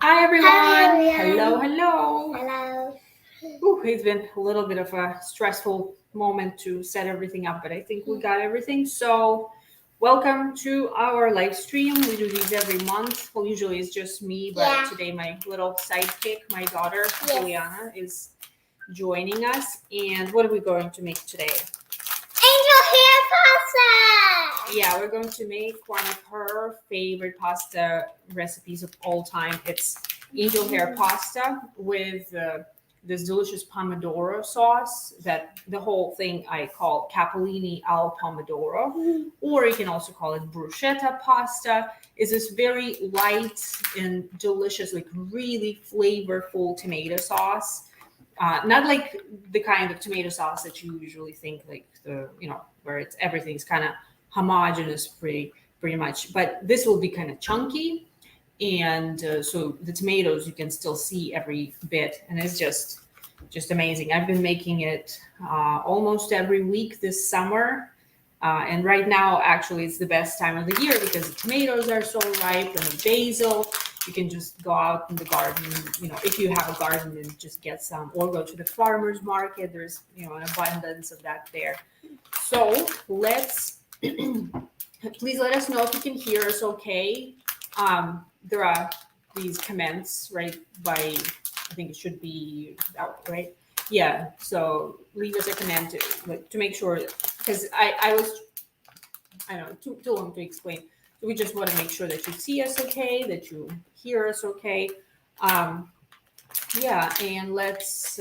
Hi everyone. Hi, Hello, everyone. hello. Hello. It's been a little bit of a stressful moment to set everything up, but I think we got everything. So, welcome to our live stream. We do these every month. Well, usually it's just me, but Yeah. today my little sidekick, my daughter, Yes. Juliana, is joining us. And what are we going to make today? Angel hair pasta. Yeah, we're going to make one of her favorite pasta recipes of all time. It's angel hair pasta with this delicious pomodoro sauce that the whole thing I call Capellini al Pomodoro, or you can also call it bruschetta pasta. Is this very light and delicious, like really flavorful tomato sauce. Not like the kind of tomato sauce that you usually think, like where it's everything's kind of homogeneous, pretty much. But this will be kind of chunky, and so the tomatoes you can still see every bit, and it's just amazing. I've been making it almost every week this summer. And right now, actually, it's the best time of the year because the tomatoes are so ripe and the basil. You can just go out in the garden, if you have a garden and just get some, or go to the farmer's market. There's, an abundance of that there. So let's, please let us know if you can hear us okay. There are these comments right by, I think it should be out, right? Yeah, so leave us a comment to make sure, because I don't know, too long to explain. So we just want to make sure that you see us okay, that you hear us okay. Um, yeah, and let's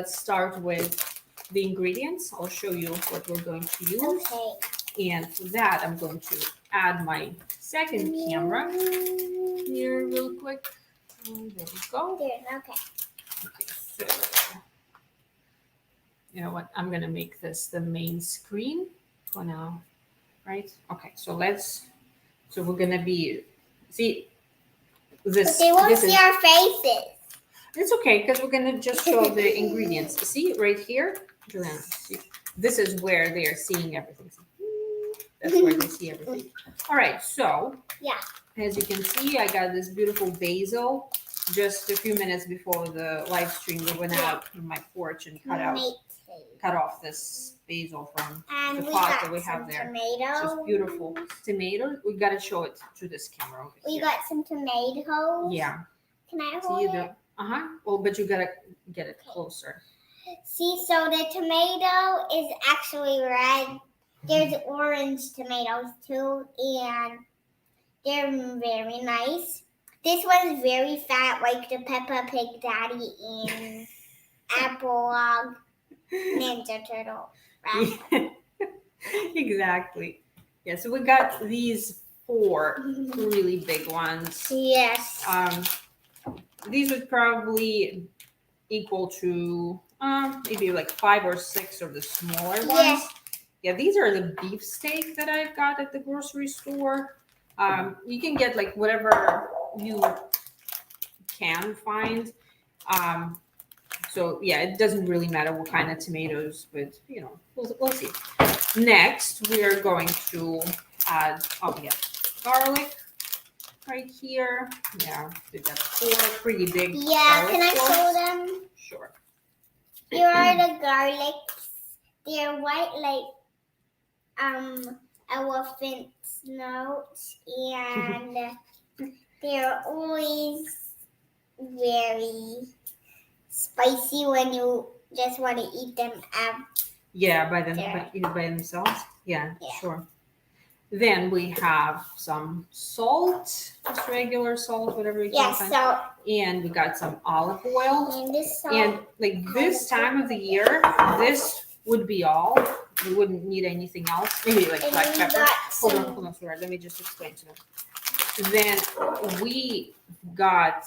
start with the ingredients. I'll show you what we're going to use. Okay. And for that, I'm going to add my second camera here real quick. And there we go. There. Okay. Okay, so you know what? I'm gonna make this the main screen for now, right? Okay, so we're gonna be see this. But they won't this see is our faces. It's okay because we're gonna just show the ingredients. See right here, Juliana. See, this is where they are seeing everything. That's where they see everything. All right, so Yeah. as you can see, I got this beautiful basil. Just a few minutes before the live stream, we went out on my porch and cut off this basil from And the we pot got that we have some there. tomatoes. Just beautiful tomatoes. We gotta show it to this camera over We here. got some tomatoes. Yeah. Can I See hold the it? Well, but you gotta get it closer. See, so the tomato is actually red. There's orange tomatoes too, and they're very nice. This one's very fat, like the Peppa Pig Daddy and Apple Ninja Turtle. Yeah. Exactly. Yeah, so we got these 4 really big ones. Yes. These would probably equal to maybe like 5 or 6 of the smaller ones. Yes. Yeah, these are the beefsteak that I've got at the grocery store. You can get like whatever you can find. So yeah, it doesn't really matter what kind of tomatoes, but we'll see. Next, we are going to add garlic right here. Yeah, we got 4 pretty big. Yeah, can I cloves. show them? Sure. Here are the garlics. They're white like elephant's notes, and they're always very spicy when you just want to eat them out. Yeah, by themselves. Yeah, sure. Then we have some salt, just regular salt, whatever you can find. Salt. And we got some olive oil. And this salt. And like this time of the year, this would be all. We wouldn't need anything else. Maybe like black pepper. Hold on, sorry. Let me just explain to them. Then we got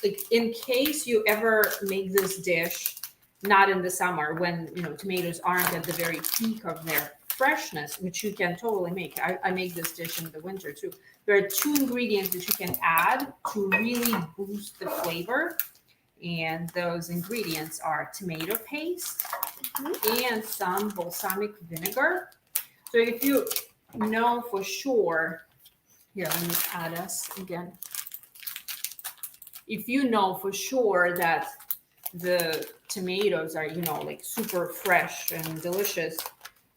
like in case you ever make this dish not in the summer when tomatoes aren't at the very peak of their freshness, which you can totally make. I make this dish in the winter too. There are 2 ingredients that you can add to really boost the flavor, and those ingredients are tomato paste and some balsamic vinegar. So if you know for sure, here, let me add us again. if you know for sure that the tomatoes are, like super fresh and delicious,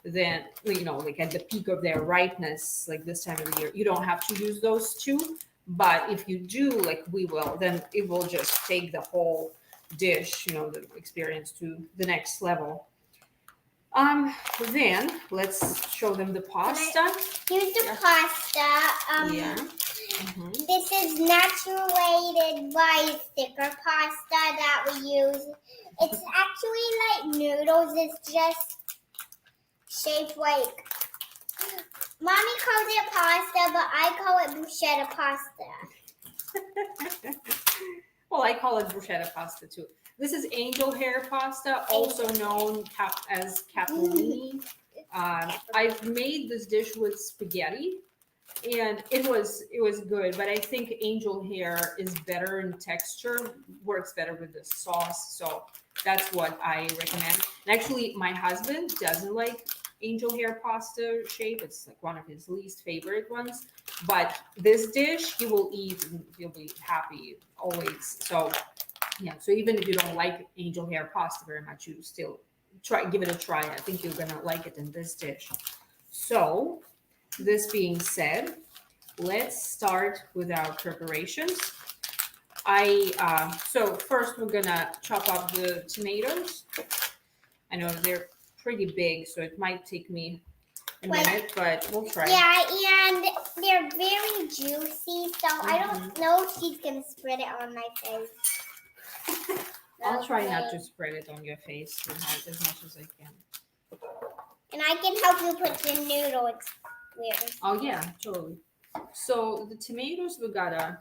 then, like at the peak of their ripeness, like this time of the year, you don't have to use those two. But if you do, like we will, then it will just take the whole dish, the experience to the next level. Then let's show them the pasta. Here's the Yeah. pasta. Yeah. Mhm. This is naturated rice sticker pasta that we use. It's actually like noodles. It's just shaped like. Mommy calls it pasta, but I call it bruschetta pasta. Well, I call it bruschetta pasta too. This is angel hair pasta, also known as capellini. I've made this dish with spaghetti, and it was good. But I think angel hair is better in texture, works better with the sauce. So that's what I recommend. And actually, my husband doesn't like angel hair pasta shape. It's like one of his least favorite ones. But this dish he will eat and he'll be happy always. So yeah, so even if you don't like angel hair pasta very much, you still give it a try. I think you're gonna like it in this dish. So this being said, let's start with our preparations. So first we're gonna chop up the tomatoes. I know they're pretty big, so it might take me a minute, but we'll try. Yeah, and they're very juicy, so I don't know if she's gonna spread it on my face. I'll try not to spread it on your face as much as I can. And I can help you put the noodles where. Oh yeah, totally. So the tomatoes we gotta,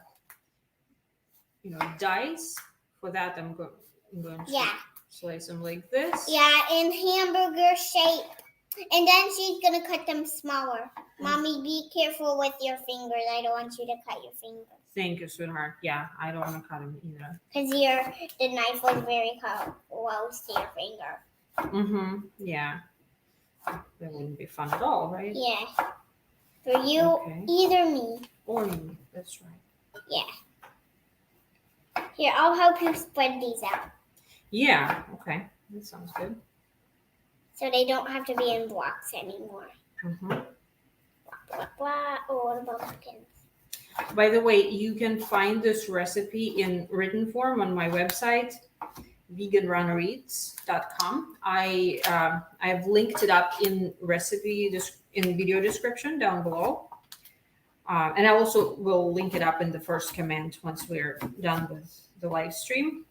dice. For that I'm going to slice them like this. Yeah, in hamburger shape. And then she's gonna cut them smaller. Mommy, be careful with your fingers. I don't want you to cut your fingers. Thank you, sweetheart. Yeah, I don't want to cut them either. Because the knife was very close to your finger. Yeah. That wouldn't be fun at all, right? Yeah. For you, either me. Or me. That's right. Yeah. Here, I'll help you spread these out. Yeah. Okay. That sounds good. So they don't have to be in blocks anymore. Blah, blah, blah. Oh, the pumpkins. By the way, you can find this recipe in written form on my website, veganrunnereats.com. I have linked it up in video description down below. And I also will link it up in the first comment once we're done with the live stream.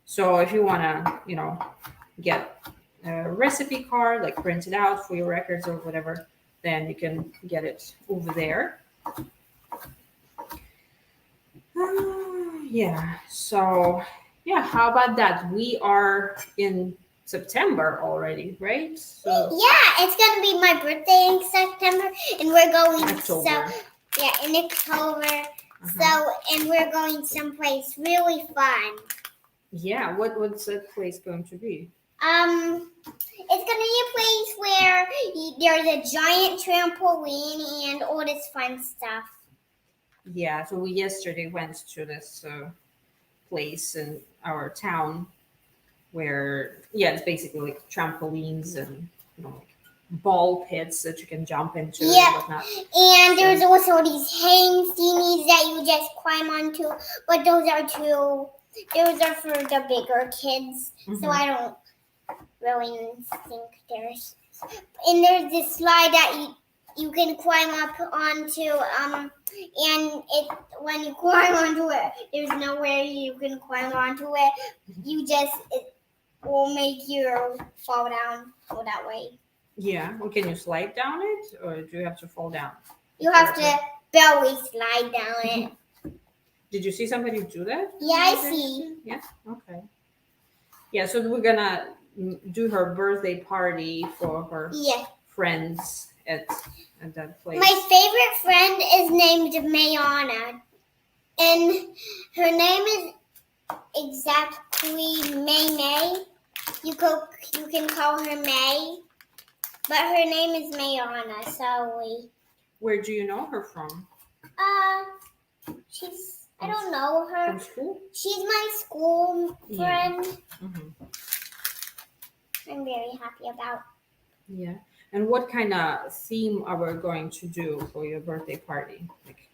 So if you want to, get a recipe card, like print it out for your records or whatever, then you can get it over there. How about that? We are in September already, right? So yeah, it's gonna be my birthday in September, and we're going October. In October. So, and we're going someplace really fun. Yeah, what's that place going to be? It's gonna be a place where there's a giant trampoline and all this fun stuff. Yeah, so we yesterday went to this place in our town where, it's basically like trampolines and, like ball pits that you can jump into and whatnot. And there's also these hang thingies that you just climb onto, but those are for the bigger kids, so I don't really think there's. And there's this slide that you can climb up onto, and when you climb onto it, there's nowhere you can climb onto it. It will make you fall down go that way. Yeah, well, can you slide down it, or do you have to fall down? You have to belly slide down it. Did you see somebody do that? Yeah, I see. Yeah, okay. Yeah, so we're gonna do her birthday party for her friends at that place. My favorite friend is named Mayana, and her name is exactly May. You can call her May, but her name is Mayana. So Where do you know her from? I don't know her. From school? She's my school friend. Mm-hmm. I'm very happy about. Yeah. And what kind of theme are we going to do for your birthday party? Like,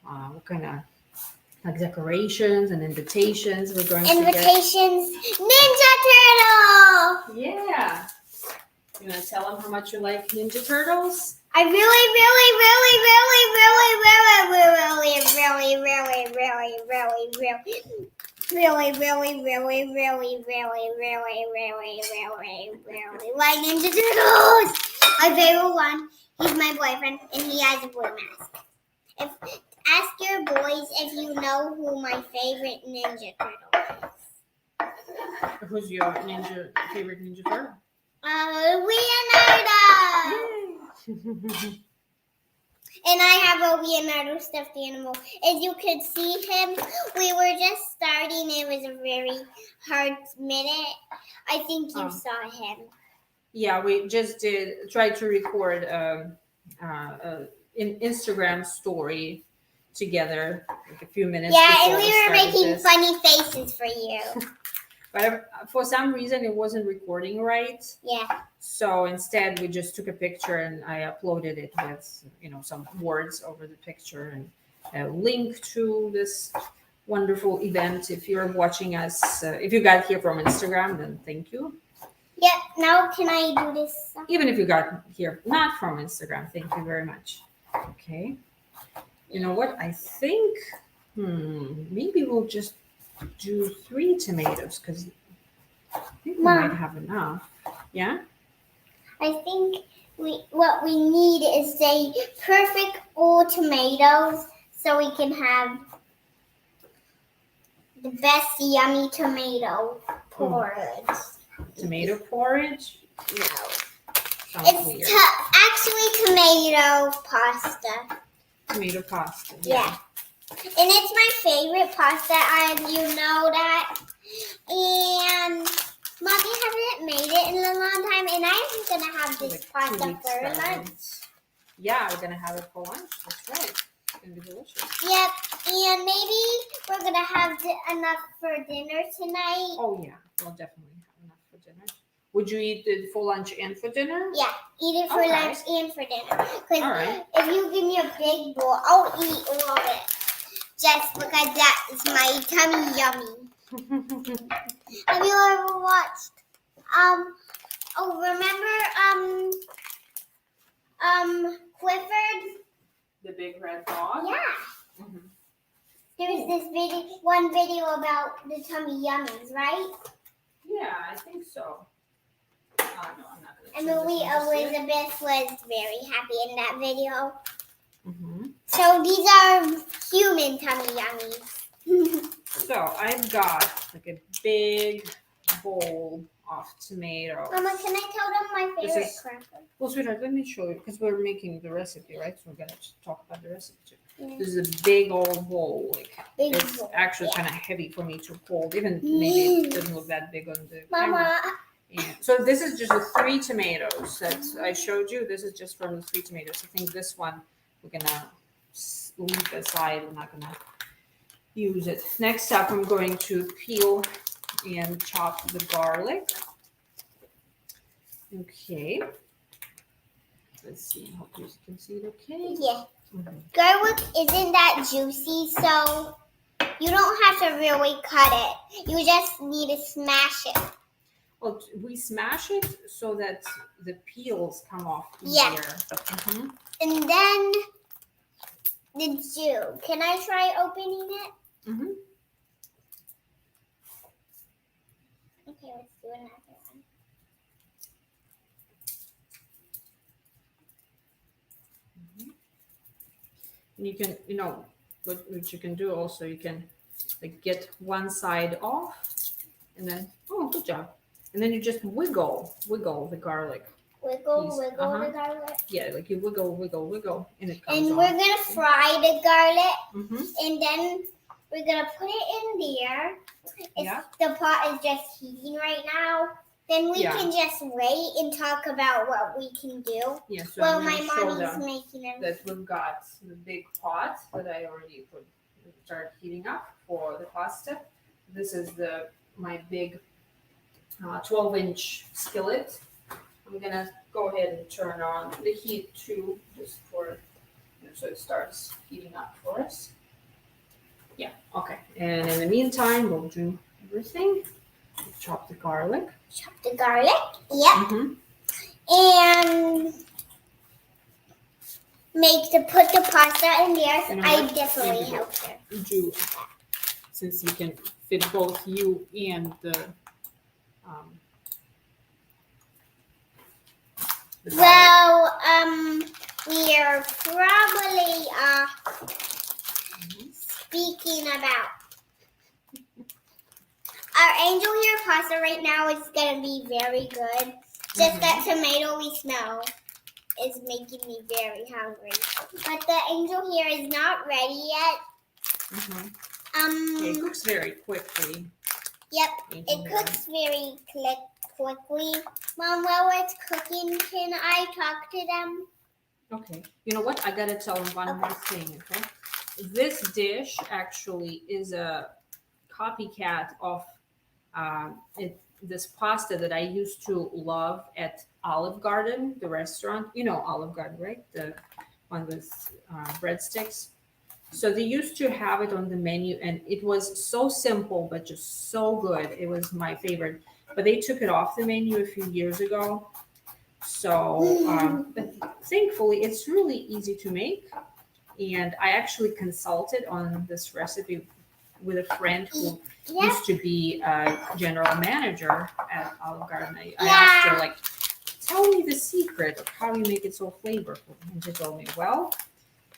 what kind of like decorations and invitations we're going to Invitations. Ninja Turtle! get? Yeah. You want to tell them how much you like Ninja Turtles? I really, really, really, really, really, really, really, really, really, really, really, really, really, really, really, really like Ninja Turtles. My favorite one. He's my boyfriend, and he has a blue mask. Ask your boys if you know who my favorite Ninja Turtle is. Who's your favorite Ninja Turtle? Leonardo. And I have a Leonardo stuffed animal. As you could see him, we were just starting. It was a very hard minute. I think you saw him. Yeah, we just tried to record an Instagram story together, like a few minutes. Yeah, before and we were making this. funny faces for you. But for some reason, it wasn't recording right. Yeah. So instead, we just took a picture and I uploaded it with, some words over the picture and a link to this wonderful event. If you're watching us, if you got here from Instagram, then thank you. Yep. Now can I do this? Even if you got here not from Instagram, thank you very much. Okay. You know what? I think maybe we'll just do 3 tomatoes because I think we might have enough. Yeah? I think what we need is a perfect all tomatoes so we can have the best yummy tomato porridge. Tomato porridge? No. Sounds weird. Actually tomato pasta. Tomato pasta. Yeah. And it's my favorite pasta, and you know that. And Mommy hasn't made it in a long time, and I'm going to have this pasta for lunch. Yeah, we're going to have it for lunch. That's right. It's going to be delicious. Yep. And maybe we're going to have enough for dinner tonight. Oh, yeah. We'll definitely have enough for dinner. Would you eat it for lunch and for dinner? Yeah, eat it for lunch and for dinner. Because if you give me a big bowl, I'll eat all of it. Just because that is my tummy yummy. Have you ever watched? Remember Clifford? The big red dog? Yeah. Mm-hmm. There's this one video about the tummy yummies, right? Yeah, I think so. No, I'm not going to. And Elizabeth was very happy in that video. Mm-hmm. So these are human tummy yummies. So I've got like a big bowl of tomatoes. Mama, can I tell them my favorite cracker? Well, sweetheart, let me show you because we're making the recipe, right? So we're gonna talk about the recipe too. Yeah. This is a big old bowl. It's actually kind of heavy for me to hold. Even maybe it doesn't look that big on the camera. Yeah. So this is just the 3 tomatoes that I showed you. This is just from the 3 tomatoes. I think this one we're gonna leave aside. We're not gonna use it. Next up, I'm going to peel and chop the garlic. Okay. Let's see. Hope you can see it okay. Yeah. Mm-hmm. Garlic isn't that juicy, so you don't have to really cut it. You just need to smash it. Well, we smash it so that the peels come off easier. Yeah. Mm-hmm. And then the Jew. Can I try opening it? Mm-hmm. Okay, let's do another one. And you can, what you can do also, you can like get one side off and then, good job. And then you just wiggle the garlic. Wiggle the garlic. Yeah, like you wiggle, and it comes And off. we're going to fry the garlic. Mm-hmm. And then we're going to put it in there. Yeah. The pot is just heating right now. Then we can just wait and talk about what we can do. Yeah, so well, I'm my gonna show mommy's them making them. that we've got the big pot that I already put start heating up for the pasta. This is my big 12-inch skillet. I'm gonna go ahead and turn on the heat too, just for so it starts heating up for us. Yeah, okay. And in the meantime, we'll do everything. Chop the garlic. Chop the garlic. Yep. Mm-hmm. And put the pasta in there. You know I what? definitely Maybe helped her. do, since you can fit both you and the garlic. Well, we are probably speaking about our angel hair pasta right now is gonna be very good. Just that tomato we smell is making me very hungry. But the angel hair is not ready yet. It cooks very quickly. Yep, Angel it hair. cooks very quickly. Mom, while it's cooking, can I talk to them? Okay. You know what? I gotta tell them one more thing. Okay. This dish actually is a copycat of this pasta that I used to love at Olive Garden, the restaurant. You know Olive Garden, right? The one with breadsticks. So they used to have it on the menu, and it was so simple but just so good. It was my favorite. But they took it off the menu a few years ago. So, but thankfully, it's really easy to make. And I actually consulted on this recipe with a friend who Yep. used to be a general manager at Olive Garden. I asked her, like, tell me the secret of how you make it so flavorful. And she told me, well,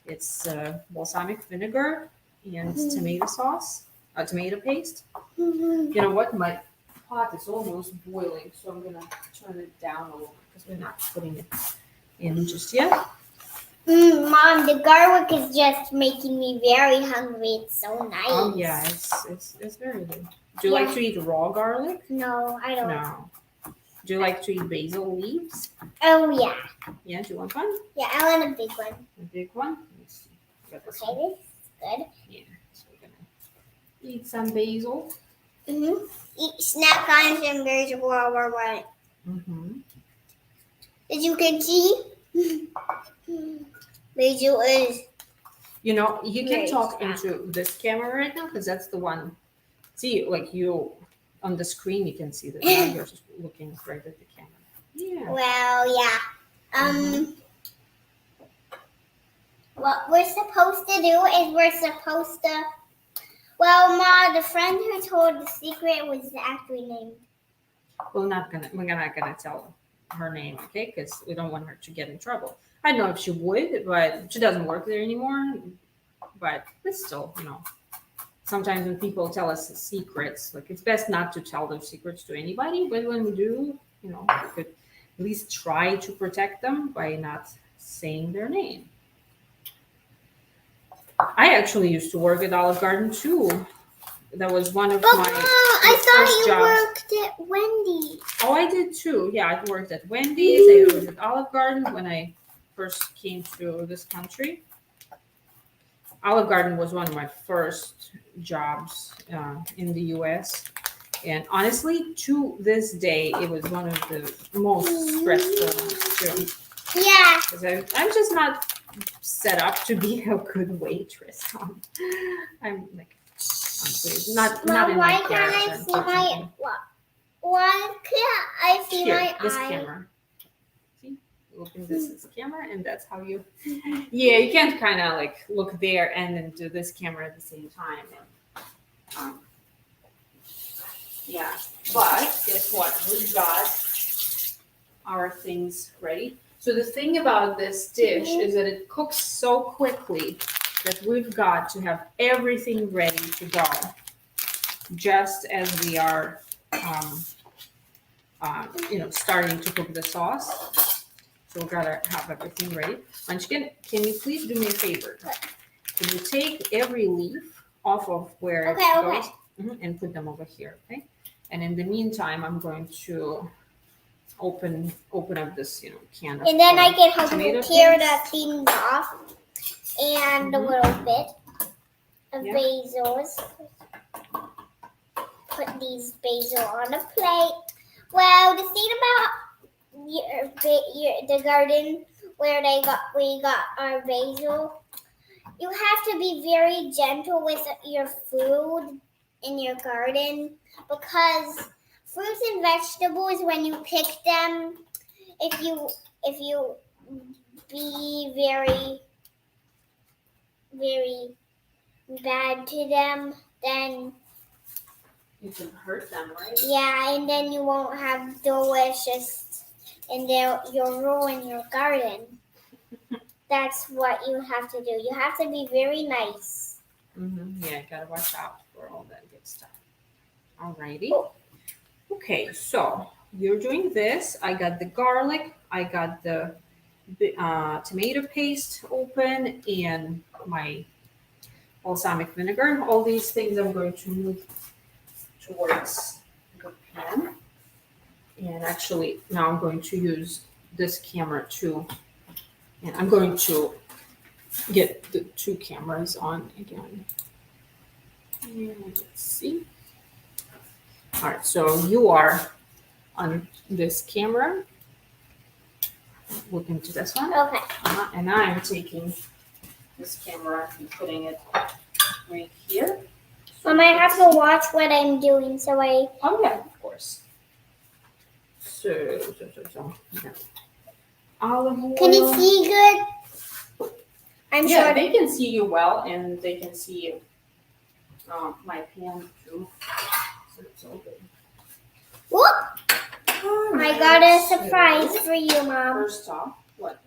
it's balsamic vinegar and tomato sauce, tomato paste. You know what? My pot is almost boiling, so I'm going to turn it down a little because we're not putting it in just yet. Mom, the garlic is just making me very hungry. It's so nice. Oh yeah, it's very good. Do you like to eat raw garlic? No, I don't. No. Do you like to eat basil leaves? Oh yeah. Yeah, do you want one? Yeah, I want a big one. A big one? Let me see. Got this one. Okay, this is good. Yeah. So we're gonna eat some basil. Eat snack on some basil while we're wet. As you can see, basil is. You know, you can Great. talk into this camera right now because that's the one. See, like you on the screen, you can see that now you're just looking right at the camera. Yeah. Well, yeah. What we're supposed to do is we're supposed to. Well, Ma, the friend who told the secret was actually named. We're not gonna tell her name, okay? Because we don't want her to get in trouble. I don't know if she would, but she doesn't work there anymore. But still, you know, sometimes when people tell us secrets, like it's best not to tell those secrets to anybody. But when we do, you know, we could at least try to protect them by not saying their name. I actually used to work at Olive Garden too. That was one of But my Mom, I first thought you jobs. worked at Wendy's. Oh, I did too. Yeah, I worked at Wendy's. I worked at Olive Garden when I first came to this country. Olive Garden was one of my first jobs in the U.S. And honestly, to this day, it was one of the most stressful too. Yeah. Because I'm just not set up to be a good waitress. I'm like, honestly, not Mom, in why my can't I character. see my? Why can't I see Here, my this eye? camera. See, open this camera, and that's how you. Yeah, you can't kind of like look there and then do this camera at the same time. And, yeah, but guess what? We've got our things ready. So the thing about this dish is that it cooks so quickly that we've got to have everything ready to go, just as we are. Starting to cook the sauce. So we've got to have everything ready. Munchkin, can you please do me a favor? Can you take every leaf off of where it goes and put them over here, okay? And in the meantime, I'm going to open up this, can of And then I can help tomato you tear paste. the things off and a little bit. of Yeah. basils. Put these basil on a plate. Well, the thing about the garden where we got our basil, you have to be very gentle with your food in your garden because fruits and vegetables, when you pick them, if you be very bad to them, then You can hurt them, right? yeah, and then you won't have delicious, and you'll ruin your garden. That's what you have to do. You have to be very nice. Yeah, gotta watch out for all that good stuff. Alrighty. Okay, so you're doing this. I got the garlic. I got the tomato paste open and my balsamic vinegar. All these things I'm going to move towards the pan. And actually, now I'm going to use this camera too. And I'm going to get the two cameras on again. And let's see. All right, so you are on this camera. Look into this one. Okay. And I'm taking this camera and putting it right here. Mom, I have to watch what I'm doing, so I. Oh yeah, of course. So yeah. Olive oil. Can you see good? I'm Yeah, sure. they can see you well, and they can see my pan too. So it's all good. Whoop! I got a surprise for you, Mom. First off, what?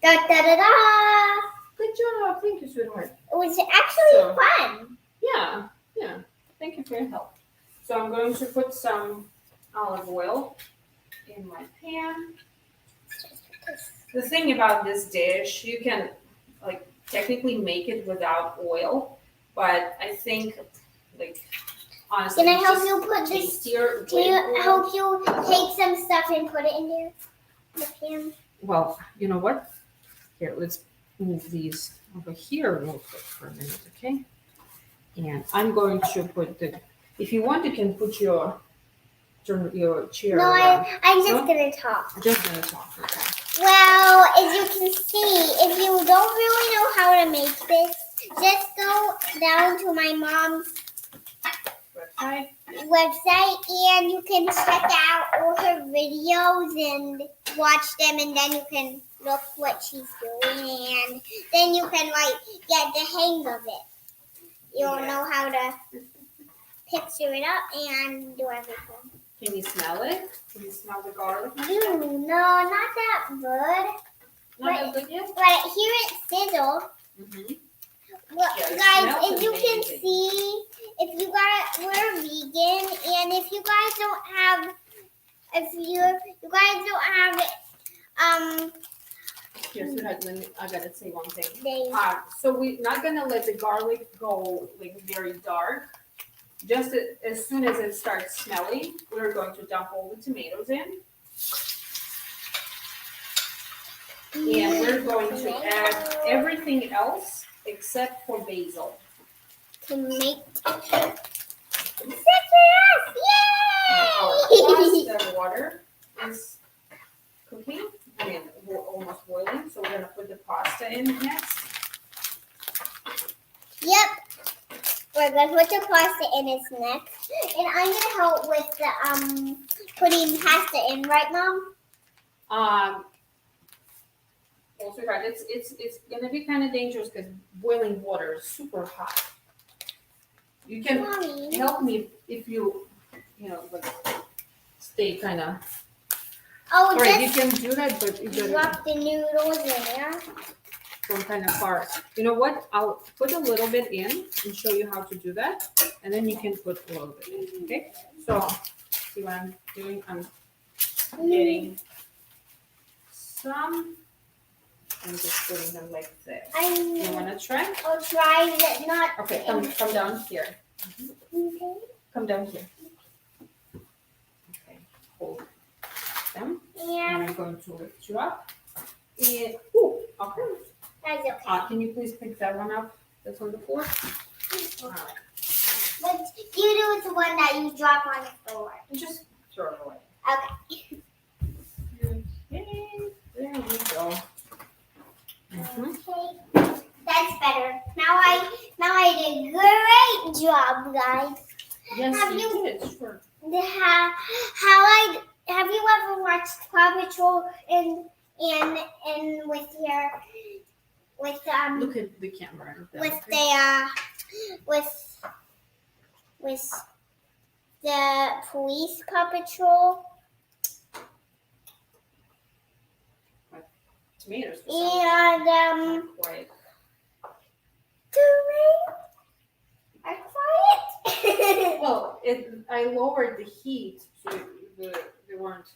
Da da da da! Good job. Thank you, sweetheart. It was actually fun. Yeah. Thank you for your help. So I'm going to put some olive oil in my pan. The thing about this dish, you can like technically make it without oil, but I think like honestly, Can I it's help just you put this? tastier Can you with oil. help you take some stuff and put it in there? The pan. Well, you know what? Here, let's move these over here real quick for a minute, okay? And I'm going to put the. If you want, you can put your chair. No, around. I'm just gonna talk. Just gonna talk. Okay. Well, as you can see, if you don't really know how to make this, just go down to my mom's website and you can check out all her videos and watch them, and then you can look what she's doing, and then you can like get the hang of it. You'll know how to picture it up and do everything. Can you smell it? Can you smell the garlic? No, not that good. Not that good yet? But I hear it sizzle. Mm-hmm. Well, Yeah, it guys, smells if you can amazing. see, if you guys, we're vegan, and if you guys don't have, you guys don't have, Here, sweetheart, I gotta say one thing. they, So we're not gonna let the garlic go like very dark. Just as soon as it starts smelling, we're going to dump all the tomatoes in. And we're going to add everything else except for basil. tomato. Citrus! Plus, Yay! the water is cooking and we're almost boiling, so we're gonna put the pasta in next. Yep. We're gonna put the pasta in its next, and I'm gonna help with the putting pasta in, right, Mom? Well, sweetheart, it's gonna be kind of dangerous because boiling water is super hot. You can Mommy. help me if you like stay kind of. Oh, All right, you just can do that, but you gotta drop the noodles in there. from kind of far. You know what? I'll put a little bit in and show you how to do that, and then you can put a little bit in. Okay? So, see what I'm doing? I'm getting some. I'm just putting them like this. You wanna try? I'll try it, not. Okay, come down here. Okay. Come down here. Okay, hold them. And And I'm going to lift you up. And, ooh, okay. that's okay. Can you please pick that one up that's on the floor? All right. But you do the one that you drop on the floor. Just throw it away. Okay. Okay, there we go. Mhm. Okay. That's better. Now I did a great job, guys. Yes, Have you did. Sure. Have you ever watched Paw Patrol and with Look at the camera. with the police Paw Patrol Tomatoes. For some and reason are quiet. the rain are quiet. Well, I lowered the heat so they weren't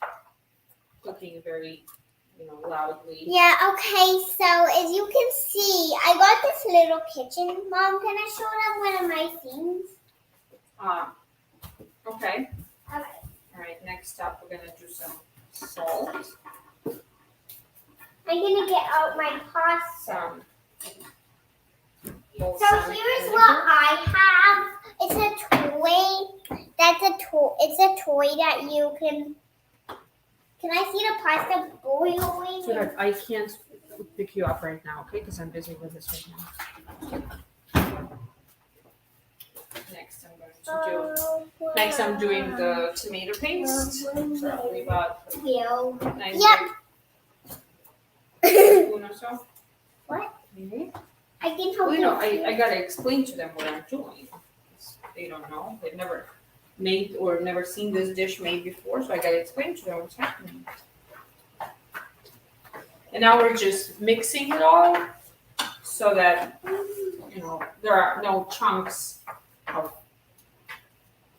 cooking very, loudly. Yeah, okay, so as you can see, I got this little kitchen. Mom, can I show them one of my things? Okay. Alright. All right. Next up, we're gonna do some salt. I'm gonna get out my pasta. Some. So here's what I have. It's a toy. It's a toy that you can. Can I see the pasta boiling? So that I can't pick you up right now, okay? Because I'm busy with this right now. Next, I'm doing the tomato paste. Probably about 9 Yep. tablespoons or so. What? Maybe. I can help Well, you. I gotta explain to them what I'm doing. They don't know. They've never made or never seen this dish made before, so I gotta explain to them what's happening. And now we're just mixing it all so that there are no chunks of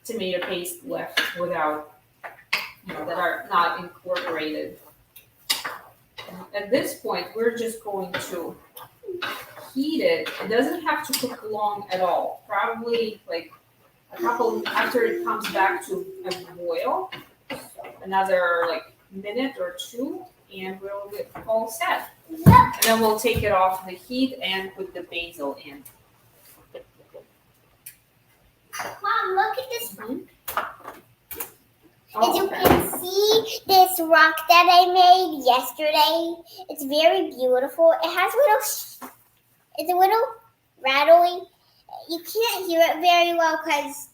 tomato paste left without that are not incorporated. At this point, we're just going to heat it. It doesn't have to cook long at all. Probably like a couple after it comes back to a boil, another like minute or two, and we'll get all set. Yep. And then we'll take it off the heat and put the basil in. Mom, look at this. Oh, As you okay. can see, this rock that I made yesterday, it's very beautiful. It has it's a little rattling. You can't hear it very well because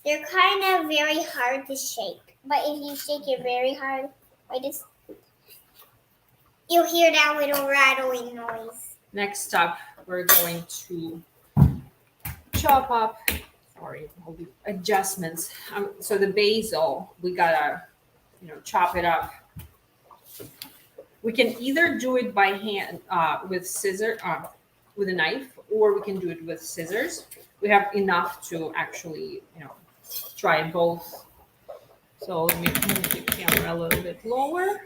they're kind of very hard to shake. But if you shake it very hard, you'll hear that little rattling noise. Next up, we're going to chop up. Sorry, all the adjustments. So the basil, we gotta, chop it up. We can either do it by hand with with a knife, or we can do it with scissors. We have enough to actually, try both. So let me move the camera a little bit lower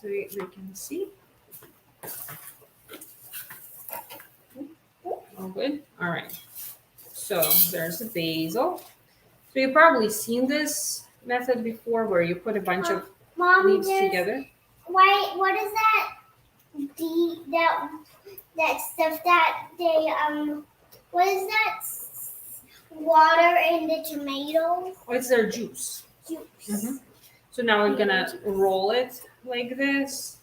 so we can see. All good. All right. So there's the basil. So you've probably seen this method before, where you put a bunch of Mom, leaves together. what is that? That stuff that they what is that? Water in the tomatoes. Oh, it's their juice. Juice. So now we're gonna roll it like this,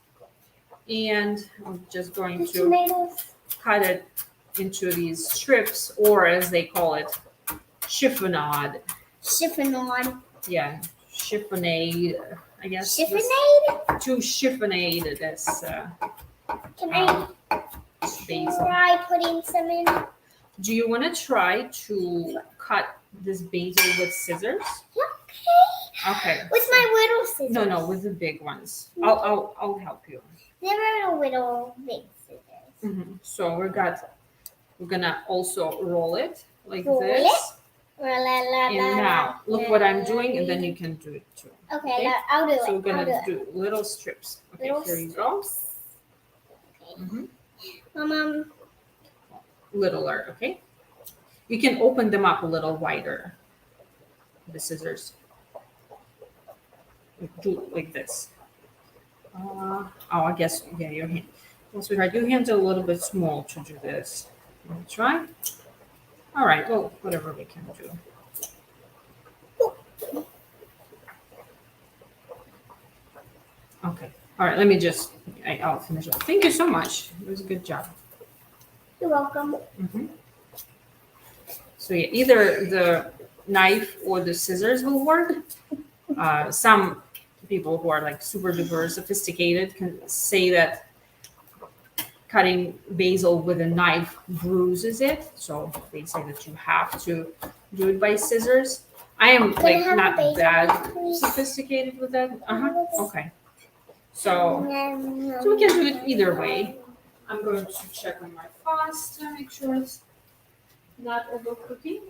and I'm just going to Tomatoes. cut it into these strips, or as they call it, chiffonade. Chiffonade. Yeah, chiffonade. I guess. Chiffonade? To chiffonade this Can I basil. try putting some in? Do you want to try to cut this basil with scissors? Okay. Okay. With my little scissors. No, with the big ones. I'll help you. They were little big scissors. So we're gonna also roll it like Roll this. it? And now look what I'm doing, and then you can do it too. Okay, I'll do it. So we're gonna I'll do do little strips. Okay, Little here you go. it. Okay. Littler, okay? You can open them up a little wider. The scissors. Do like this. I guess, yeah, your hand. Well, sweetheart, your hands are a little bit small to do this. You wanna try? All right. Well, whatever we can do. Okay. All right. Let me just. I'll finish it. Thank you so much. It was a good job. You're welcome. Hmm. So yeah, either the knife or the scissors will work. Some people who are like super duper sophisticated can say that cutting basil with a knife bruises it. So they say that you have to do it by scissors. I am Can I like have not the basil, that please? sophisticated with that. Can I Okay. So we can do it either way. I'm going to check on my pasta, make sure it's not overcooking.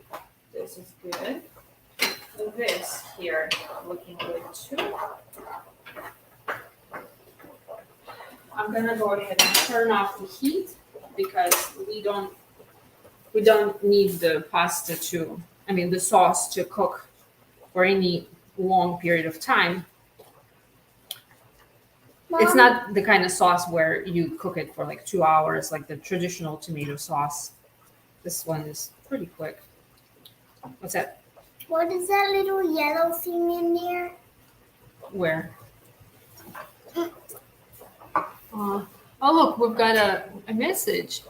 This is good. This here looking good too. I'm gonna go ahead and turn off the heat because we don't need the pasta to, I mean the sauce to cook for any long period of time. It's Mom, not the kind of sauce where you cook it for like 2 hours like the traditional tomato sauce. This one is pretty quick. What's that? what is that little yellow thing in there? Where? Oh look, we've got a message.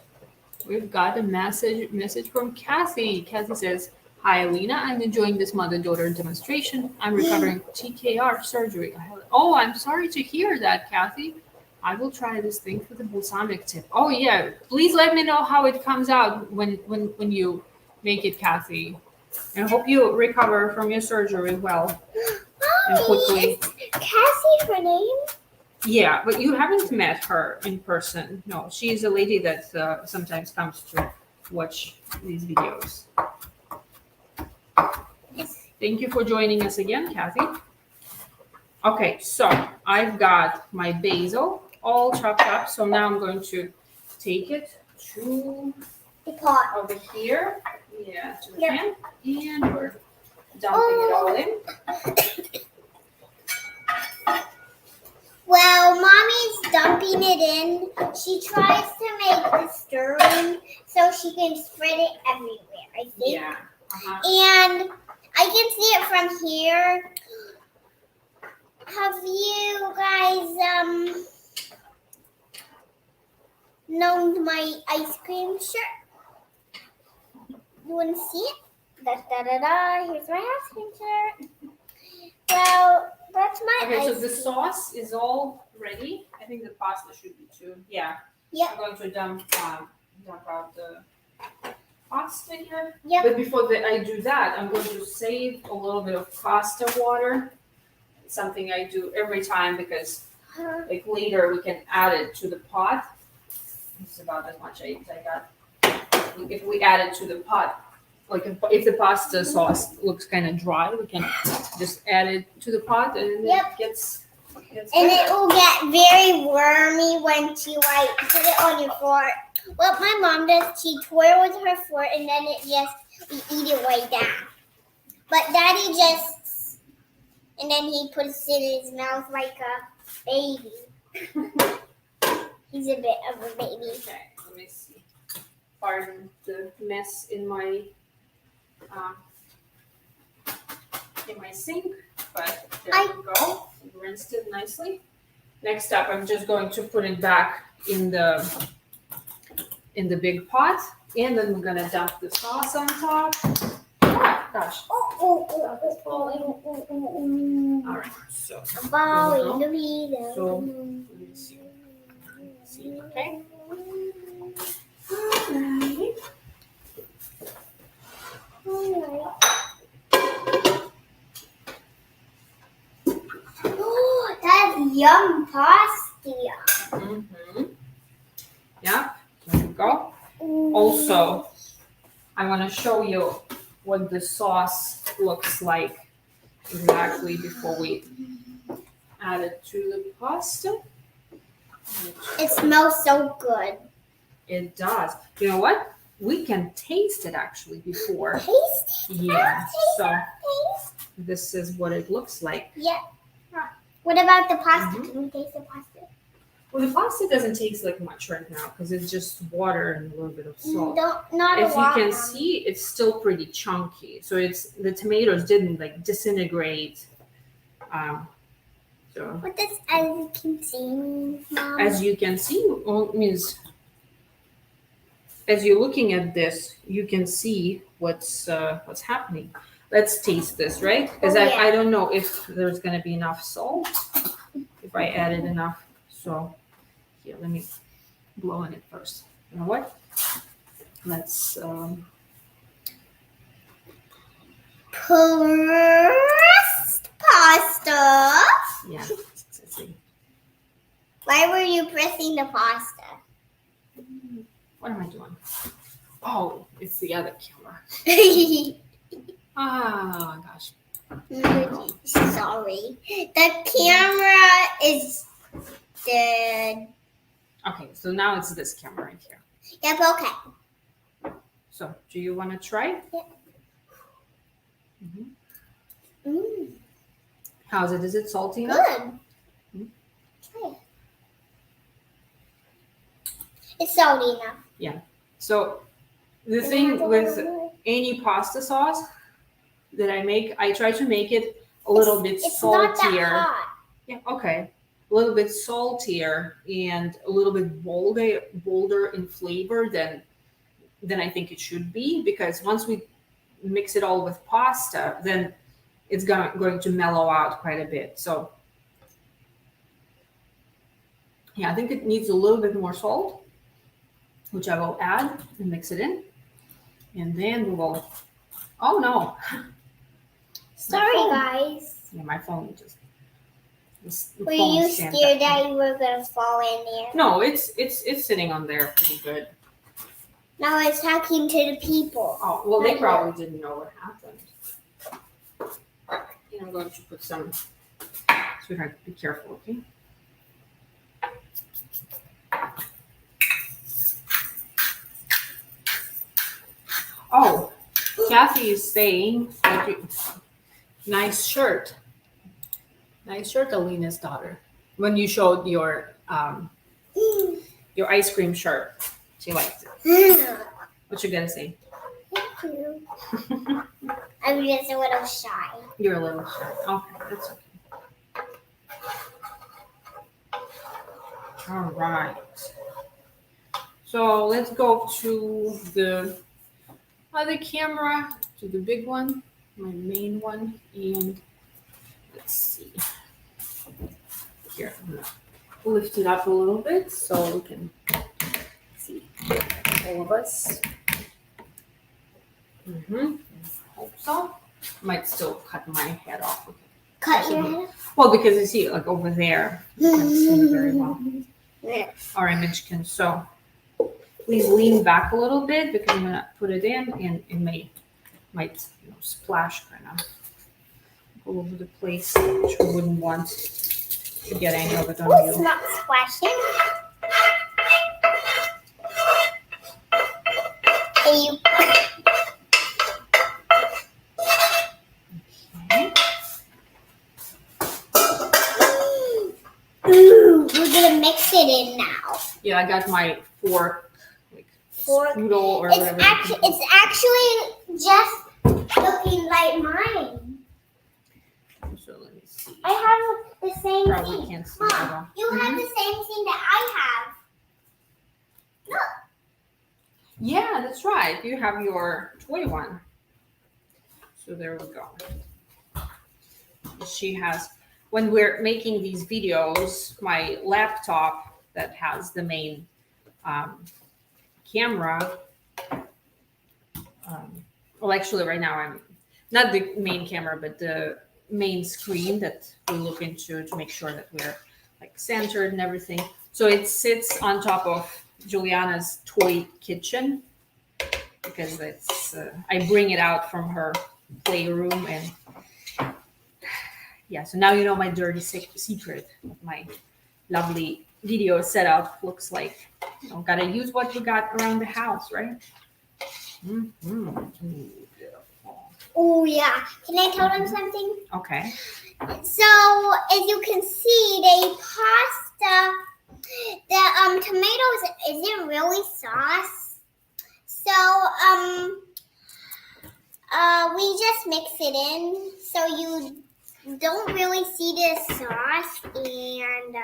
We've got a message from Kathy. Kathy says, "Hi Alina, I'm enjoying this mother-daughter demonstration. I'm recovering TKR surgery. Oh, I'm sorry to hear that, Kathy. I will try this thing for the balsamic tip. Oh yeah, please let me know how it comes out when you make it, Kathy. And I hope you recover from your surgery well and quickly." Is Cassie her name? Yeah, but you haven't met her in person. No, she's a lady that sometimes comes to watch these videos. Thank you for joining us again, Kathy. Okay, so I've got my basil all chopped up. So now I'm going to take it to The pot. over here. Yeah, to the Yep. pan. And we're dumping it all in. Well, Mommy's dumping it in. She tries to make the stirring so she can spread it everywhere, I think. Yeah. And I can see it from here. Have you guys known my ice cream shirt? You want to see it? Da da da da. Here's my ice cream shirt. Well, that's my Okay, ice so cream. the sauce is all ready. I think the pasta should be too. Yeah. Yep. I'm going to dump out the pasta here. Yep. But before I do that, I'm going to save a little bit of pasta water. It's something I do every time because like later we can add it to the pot. It's about as much as I got. If we add it to the pot, like if the pasta sauce looks kind of dry, we can just add it to the pot and Yep. it gets And better. it will get very wormy once you like put it on your fork. What my mom does, she twirls her fork and then we eat it right down. But Daddy just, and then he puts it in his mouth like a baby. He's a bit of a baby. Okay, let me see. Pardon the mess in my sink, but there we go. Rinsed it nicely. Next up, I'm just going to put it back in the big pot, and then we're gonna dump the sauce on top. Oh gosh! All right, so Ball in the video. So, let me see. Okay. Alright. Oh, that's yum pasta. Mm-hmm. Yeah, there we go. Also, I want to show you what the sauce looks like exactly before we add it to the pasta. It smells so good. It does. You know what? We can taste it actually before. Taste? Yeah. So Taste? this is what it looks like. Yeah. What about the pasta? Mhm. Can we taste the pasta? Well, the pasta doesn't taste like much right now because it's just water and a little bit of salt. Not If a you lot. can see, it's still pretty chunky. So it's the tomatoes didn't like disintegrate. So What does as you can see mean, Mom? as you can see, well, it means as you're looking at this, you can see what's happening. Let's taste this, right? Because Oh, yeah. I don't know if there's gonna be enough salt. If I added enough, so here, let me blow on it first. You know what? Let's Pressed pasta. yeah. Let's see. Why were you pressing the pasta? What am I doing? Oh, it's the other camera. Ah, gosh. Sorry. The camera is dead. Okay, so now it's this camera right here. Yep, okay. So, do you want to try? Yeah. Mm, How's it? Is it salty enough? good. Try it. It's salty enough. So, the thing with any pasta sauce that I make, I try to make it a little bit It's saltier. not that hot. Yeah, okay. A little bit saltier and a little bit bolder in flavor than I think it should be, because once we mix it all with pasta, then it's going to mellow out quite a bit. So yeah, I think it needs a little bit more salt, which I will add and mix it in. And then we will, oh no. Sorry, phone. guys. Yeah, my phone just. the Were phone you stands scared up. that you were gonna fall in there? No, it's sitting on there pretty good. Now it's talking to the people. Oh, well, they probably didn't know what happened. And I'm going to put some, sweetheart, be careful, okay? Oh, Kathy is saying, that nice shirt. Nice shirt, Alina's daughter. When you showed your ice cream shirt, she liked it. What you gonna say? Thank you. I'm just a little shy. You're a little shy. Okay, that's okay. All right. So let's go to the other camera, to the big one, my main one, and let's see. Here, I'm gonna lift it up a little bit so we can see all of us. Hope so. Might still cut my head off. Okay. Cut your head off? Well, because you see, like over there, you can't see very well. Yes. Our image can. So please lean back a little bit because I'm gonna put it in, and it might splash kind of all over the place, which we wouldn't want to get any of it on Oh, it's you. not splashing. Hey, you. Ooh, we're gonna mix it in now. Yeah, I got my fork, like Fork. strudel or It's whatever. actually just looking like mine. So let me see. I have the same Probably thing. can't see it at all. Mom, you have the same thing that I have. Look. Yeah, that's right. You have your toy one. So there we go. She has, when we're making these videos, my laptop that has the main camera, well, actually right now I'm not the main camera, but the main screen that we look into to make sure that we're like centered and everything. So it sits on top of Juliana's toy kitchen because it's I bring it out from her playroom, and yeah, so now you know my dirty secret of my lovely video setup looks like. Gotta use what we got around the house, right? Oh yeah. Can I tell them something? Okay. So as you can see, the pasta The tomatoes isn't really sauce, so we just mix it in, so you don't really see the sauce, and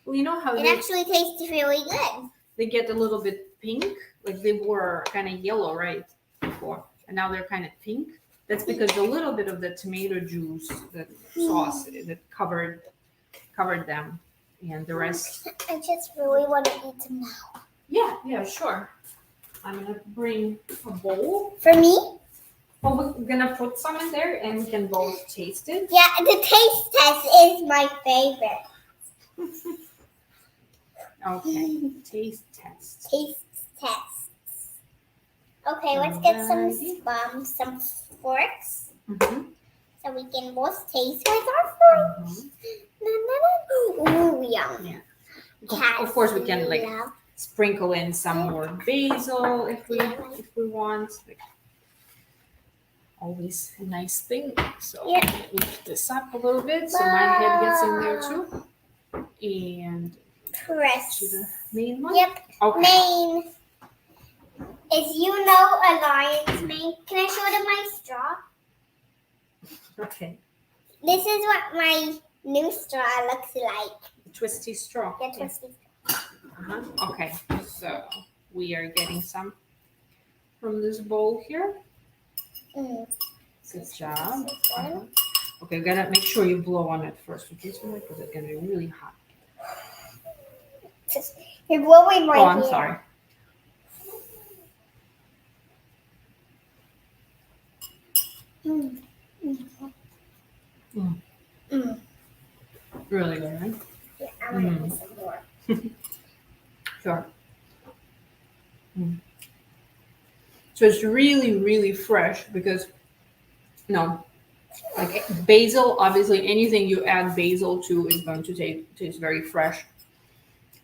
Well, you know how it actually tastes really good. they get a little bit pink, like they were kind of yellow, right, before, and now they're kind of pink. That's because a little bit of the tomato juice, the sauce that covered them, and the rest. I just really want to eat them now. Yeah, sure. I'm gonna bring a bowl. For me? Well, we're gonna put some in there, and we can both taste it. Yeah, the taste test is my favorite. Okay, taste test. Taste test. Okay, let's get some forks Mm-hmm. so we can both taste with our forks. Ooh, yum. Yeah. Cats Of course, we can like love- sprinkle in some more basil if we want. Like, always a nice thing. So Yeah. lift this up a little bit so my head gets in there too. And Press. to the main one. Yep. Okay. Main. As you know, a lion's mane. Can I show them my straw? Okay. This is what my new straw looks like. Twisty straw. Yeah, twisty. Uh-huh. Okay. So we are getting some from this bowl here. Mm. Good job. This one. Uh-huh. Okay, gotta make sure you blow on it first, because it's gonna be really hot. You're blowing my Oh, I'm hair. sorry. Mm. Mm. Mm. Really good, right? Yeah, I want to put some more. Sure. So it's really, really fresh because, like basil, obviously anything you add basil to is going to taste very fresh,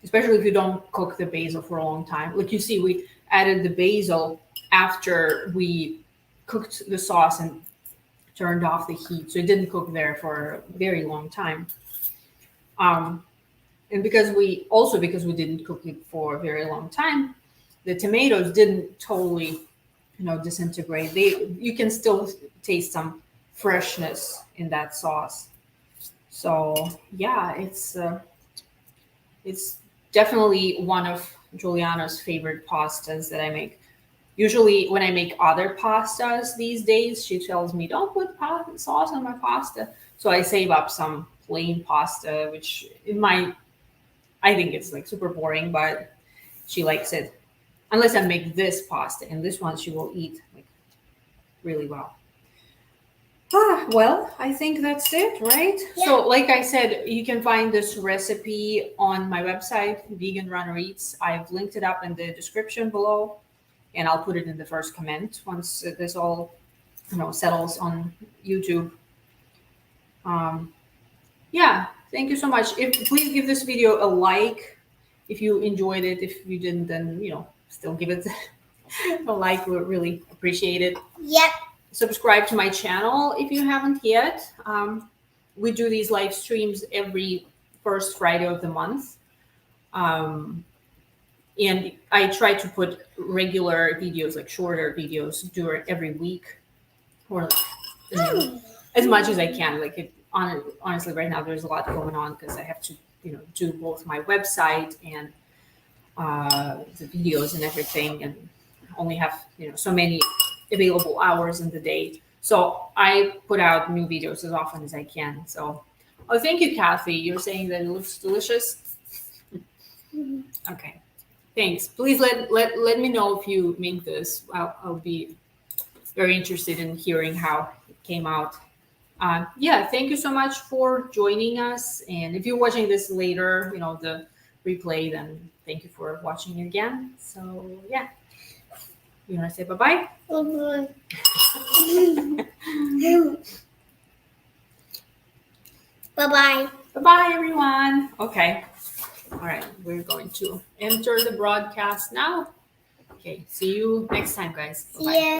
especially if you don't cook the basil for a long time. Like you see, we added the basil after we cooked the sauce and turned off the heat. So it didn't cook there for a very long time. And because we didn't cook it for a very long time, the tomatoes didn't totally, disintegrate. You can still taste some freshness in that sauce. So yeah, it's definitely one of Juliana's favorite pastas that I make. Usually, when I make other pastas these days, she tells me, "Don't put sauce on my pasta." So I save up some plain pasta, which I think it's like super boring, but she likes it. Unless I make this pasta, and this one she will eat like really well. Well, I think that's it, right? Yeah. So, like I said, you can find this recipe on my website, Vegan Runner Eats. I've linked it up in the description below, and I'll put it in the first comment once this all, settles on YouTube. Yeah, thank you so much. Please give this video a like if you enjoyed it. If you didn't, then still give it a like. We really appreciate it. Yep. Subscribe to my channel if you haven't yet. We do these live streams every first Friday of the month. And I try to put regular videos, like shorter videos, during every week, or as much as I can. Honestly, right now there's a lot going on because I have to, do both my website and the videos and everything, and only have so many available hours in the day. So I put out new videos as often as I can. So, thank you, Kathy. You're saying that it looks delicious. Okay, thanks. Please let me know if you make this. I'll be very interested in hearing how it came out. Yeah, thank you so much for joining us. And if you're watching this later, the replay, then thank you for watching again. So yeah, you want to say bye-bye? Bye-bye. Bye-bye, everyone. Okay. All right, we're going to enter the broadcast now. Okay, see you next time, guys. Bye-bye. See ya.